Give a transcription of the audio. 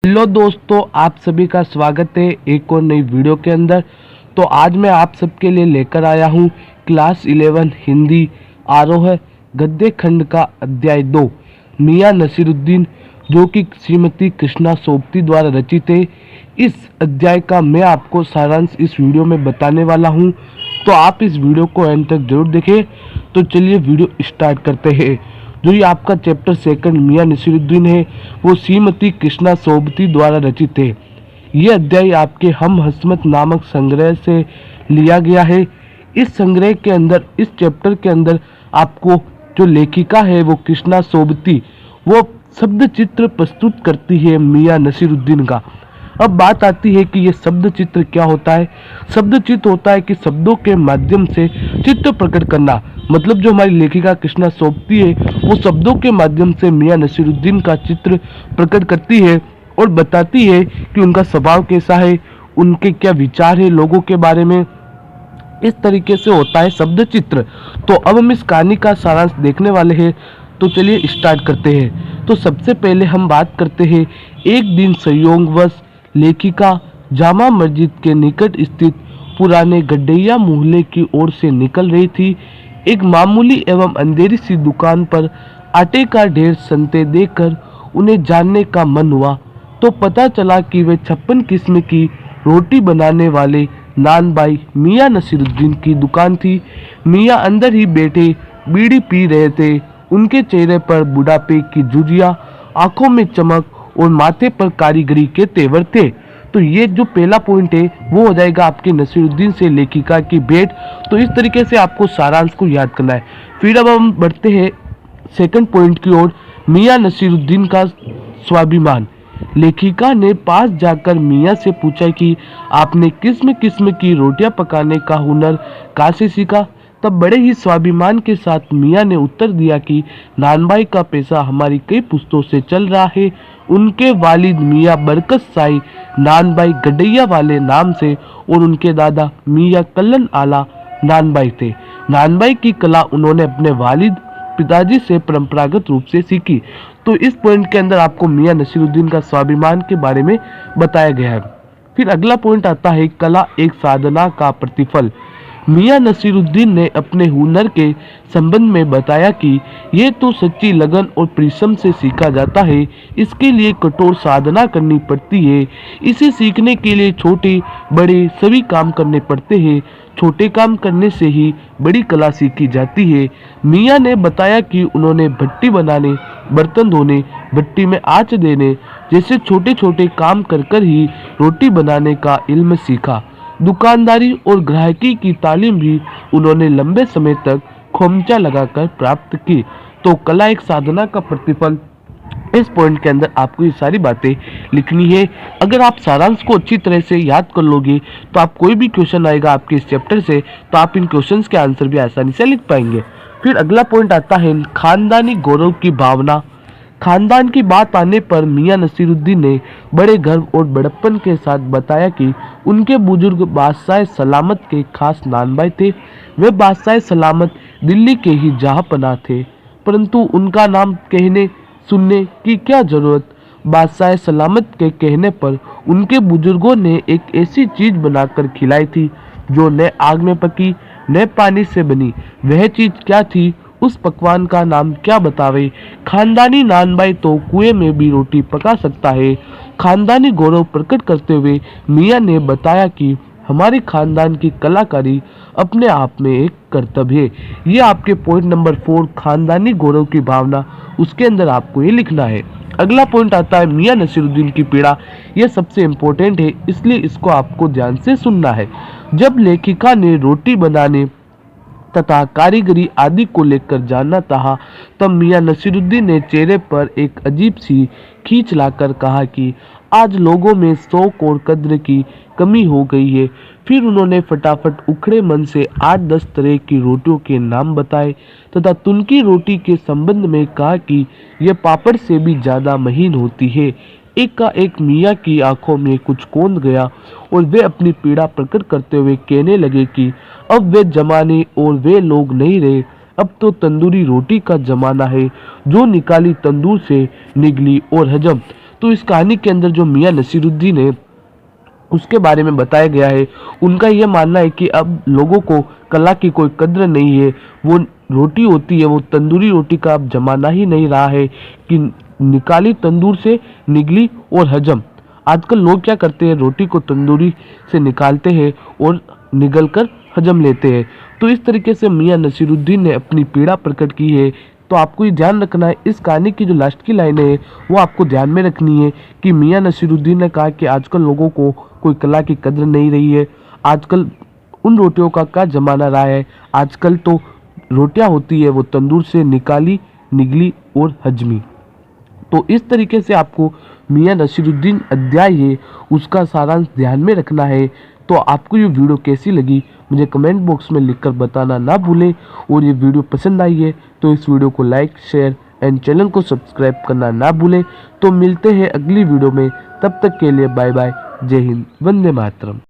Hello दोस्तों, आप सभी का स्वागत है एक और नई वीडियो के अंदर। तो आज मैं आप सबके लिए लेकर आया हूँ क्लास 11 हिंदी आरोह गद्य खंड का अध्याय 2 मियाँ नसीरुद्दीन, जो कि श्रीमती कृष्णा सोबती द्वारा रचित है। इस अध्याय का मैं आपको सारांश इस वीडियो में बताने वाला हूँ, तो आप इस वीडियो को एंड तक जरूर देखें। तो चलिए वीडियो स्टार्ट करते हैं। जो ये आपका चैप्टर सेकंड मियाँ नसीरुद्दीन है, वो श्रीमती कृष्णा सोबती द्वारा रचित है। ये अध्याय आपके हम हस्मत नामक संग्रह से लिया गया है। इस संग्रह के अंदर, इस चैप्टर के अंदर आपको जो लेखिका है वो कृष्णा सोबती, वो शब्द चित्र प्रस्तुत करती है मियाँ नसीरुद्दीन का। अब बात आती है कि ये शब्द चित्र क्या होता है। शब्द चित्र होता है कि शब्दों के माध्यम से चित्र प्रकट करना। मतलब जो हमारी लेखिका कृष्णा सोबती है, वो शब्दों के माध्यम से मियाँ नसीरुद्दीन का चित्र प्रकट करती है और बताती है कि उनका स्वभाव कैसा है, उनके क्या विचार है लोगों के बारे में। इस तरीके से होता है शब्द चित्र। तो अब हम इस कहानी का सारांश देखने वाले हैं, तो चलिए स्टार्ट करते हैं। तो सबसे पहले हम बात करते हैं, एक दिन संयोगवश लेखिका जामा मस्जिद के निकट स्थित पुराने गड्ढैया मोहल्ले की ओर से निकल रही थी। एक मामूली एवं अंधेरी सी दुकान पर आटे का ढेर संते देखकर उन्हें जानने का मन हुआ, तो पता चला कि वे 56 किस्म की रोटी बनाने वाले नानबाई मियाँ नसीरुद्दीन की दुकान थी। मियाँ अंदर ही बैठे बीड़ी पी रहे थे। उनके चेहरे पर बुढ़ापे की झुर्रियां, आंखों में चमक और माथे पर कारीगरी के तेवर थे। तो ये जो पहला पॉइंट है वो हो जाएगा आपके नसीरुद्दीन से लेखिका की भेंट। तो इस तरीके से आपको सारांश को याद करना है। फिर अब हम बढ़ते हैं सेकंड पॉइंट की ओर, मियाँ नसीरुद्दीन का स्वाभिमान। लेखिका ने पास जाकर मियाँ से पूछा कि आपने किस्म किस्म की रोटियां पकाने का हुनर कहाँ से सीखा। तब बड़े ही स्वाभिमान के साथ मियाँ ने उत्तर दिया कि नानबाई का पैसा हमारी कई पुश्तों से चल रहा है। उनके वालिद मियाँ बरकत साई नानबाई गड्ढैया वाले नाम से और उनके दादा मियाँ कल्लन आला नानबाई थे। नानबाई की कला उन्होंने अपने वालिद पिताजी से परंपरागत रूप से सीखी। तो इस पॉइंट के अंदर आपको मियाँ नसीरुद्दीन का स्वाभिमान के बारे में बताया गया है। फिर अगला पॉइंट आता है, कला एक साधना का प्रतिफल। मियाँ नसीरुद्दीन ने अपने हुनर के संबंध में बताया कि ये तो सच्ची लगन और परिश्रम से सीखा जाता है। इसके लिए कठोर साधना करनी पड़ती है। इसे सीखने के लिए छोटे बड़े सभी काम करने पड़ते हैं। छोटे काम करने से ही बड़ी कला सीखी जाती है। मियाँ ने बताया कि उन्होंने भट्टी बनाने, बर्तन धोने, भट्टी में आँच देने जैसे छोटे छोटे काम कर कर ही रोटी बनाने का इल्म सीखा। दुकानदारी और ग्राहकी की तालीम भी उन्होंने लंबे समय तक खोमचा लगाकर प्राप्त की। तो कला एक साधना का प्रतिफल, इस पॉइंट के अंदर आपको ये सारी बातें लिखनी है। अगर आप सारांश को अच्छी तरह से याद कर लोगे, तो आप कोई भी क्वेश्चन आएगा आपके इस चैप्टर से, तो आप इन क्वेश्चंस के आंसर भी आसानी से लिख पाएंगे। फिर अगला पॉइंट आता है, खानदानी गौरव की भावना। खानदान की बात आने पर मियाँ नसीरुद्दीन ने बड़े गर्व और बड़प्पन के साथ बताया कि उनके बुजुर्ग बादशाह सलामत के खास नानबाई थे। वे बादशाह सलामत दिल्ली के ही जहाँपनाह थे, परंतु उनका नाम कहने सुनने की क्या जरूरत। बादशाह सलामत के कहने पर उनके बुजुर्गों ने एक ऐसी चीज बनाकर खिलाई थी जो न आग में पकी न पानी से बनी। वह चीज क्या थी, उस पकवान का नाम क्या बतावे। खानदानी नानबाई तो कुएं में भी रोटी पका सकता है। खानदानी गौरव प्रकट करते हुए मियाँ ने बताया कि हमारे खानदान की कलाकारी अपने आप में एक कर्तव्य है। ये आपके पॉइंट नंबर 4, खानदानी गौरव की भावना, उसके अंदर आपको ये लिखना है। अगला पॉइंट आता है, मियाँ नसीरुद्दीन की पीड़ा। यह सबसे इम्पोर्टेंट है, इसलिए इसको आपको ध्यान से सुनना है। जब लेखिका ने रोटी बनाने तथा कारीगरी आदि को लेकर जानना चाहा, तब मियाँ नसीरुद्दीन ने चेहरे पर एक अजीब सी खींच लाकर कहा कि आज लोगों में शौक और कद्र की कमी हो गई है। फिर उन्होंने फटाफट उखड़े मन से 8-10 तरह की रोटियों के नाम बताए तथा तुनकी रोटी के संबंध में कहा कि यह पापड़ से भी ज्यादा महीन होती है। एकाएक मियाँ की आंखों में कुछ कौंध गया और वे अपनी पीड़ा प्रकट करते हुए कहने लगे कि अब वे जमाने और वे लोग नहीं रहे। अब तो तंदूरी रोटी का जमाना है, जो निकाली तंदूर से निकली और हजम। तो इस कहानी के अंदर जो मियाँ नसीरुद्दीन है उसके बारे में बताया गया है। उनका यह मानना है कि अब लोगों को कला की कोई कद्र नहीं है। वो रोटी होती है, वो तंदूरी रोटी का अब जमाना ही नहीं रहा है कि निकाली तंदूर से निगली और हजम। आजकल लोग क्या करते हैं, रोटी को तंदूरी से निकालते हैं और निगल कर हजम लेते हैं। तो इस तरीके से मियाँ नसीरुद्दीन ने अपनी पीड़ा प्रकट की है। तो आपको ये ध्यान रखना है, इस कहानी की जो लास्ट की लाइन है वो आपको ध्यान में रखनी है कि मियाँ नसीरुद्दीन ने कहा कि आजकल लोगों को कोई कला की कद्र नहीं रही है। आजकल उन रोटियों का क्या जमाना रहा है, आजकल तो रोटियां होती है वो तंदूर से निकाली, निगली और हजमी। तो इस तरीके से आपको मियाँ नसीरुद्दीन अध्याय है उसका सारांश ध्यान में रखना है। तो आपको ये वीडियो कैसी लगी मुझे कमेंट बॉक्स में लिखकर बताना ना भूलें। और ये वीडियो पसंद आई है तो इस वीडियो को लाइक, शेयर एंड चैनल को सब्सक्राइब करना ना भूलें। तो मिलते हैं अगली वीडियो में, तब तक के लिए बाय बाय, जय हिंद, वंदे मातरम।